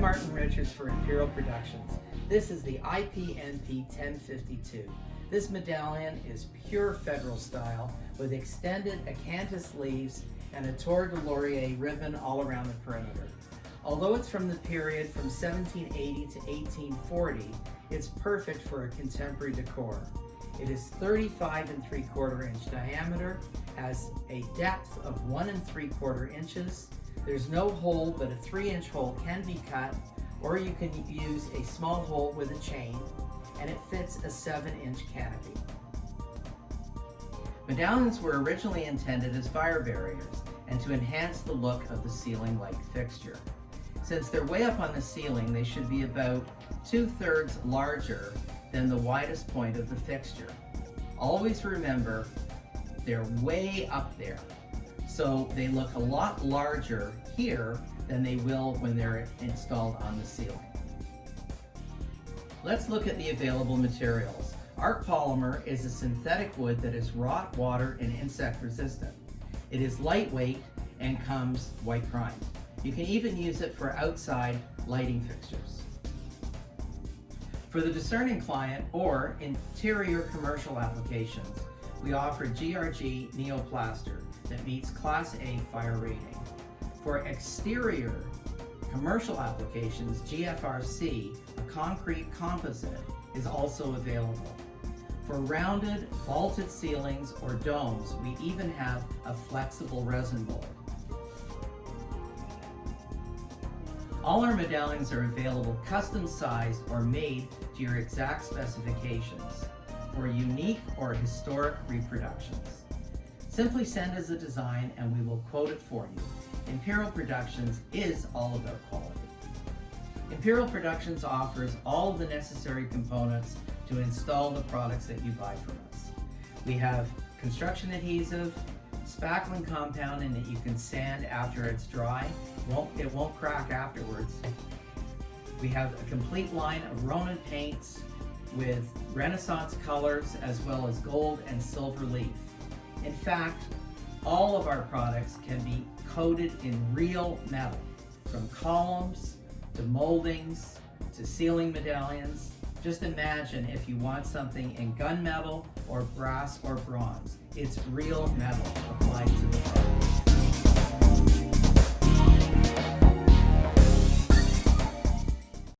Martin Richards for Imperial Productions. This is the IPNP1052. This medallion is pure Federal style with extended acanthus leaves and a tour de laurier ribbon all around the perimeter. Although it's from the period from 1780 to 1840, it's perfect for a contemporary decor. It is 35 3/4 inch diameter, has a depth of 1 3/4 inches. There's no hole, but a 3-inch hole can be cut, or you can use a small hole with a chain, and it fits a 7-inch canopy. Medallions were originally intended as fire barriers and to enhance the look of the ceiling-like fixture. Since they're way up on the ceiling, they should be about 2/3 larger than the widest point of the fixture. Always remember, they're way up there, so they look a lot larger here than they will when they're installed on the ceiling. Let's look at the available materials. ArchPolymer is a synthetic wood that is rot, water, and insect resistant. It is lightweight and comes white primed. You can even use it for outside lighting fixtures. For the discerning client or interior commercial applications, we offer GRG Neoplaster that meets Class A fire rating. For exterior commercial applications, GFRC, a concrete composite, is also available. For rounded, vaulted ceilings or domes, we even have a flexible resin mold. All our medallions are available custom sized or made to your exact specifications for unique or historic reproductions. Simply send us a design and we will quote it for you. Imperial Productions is all about quality. Imperial Productions offers all of the necessary components to install the products that you buy from us. We have construction adhesive, spackling compounding that you can sand after it's dry. It won't crack afterwards. We have a complete line of Ronin paints with Renaissance colors as well as gold and silver leaf. In fact, all of our products can be coated in real metal, from columns to moldings to ceiling medallions. Just imagine if you want something in gunmetal or brass or bronze. It's real metal applied to the product.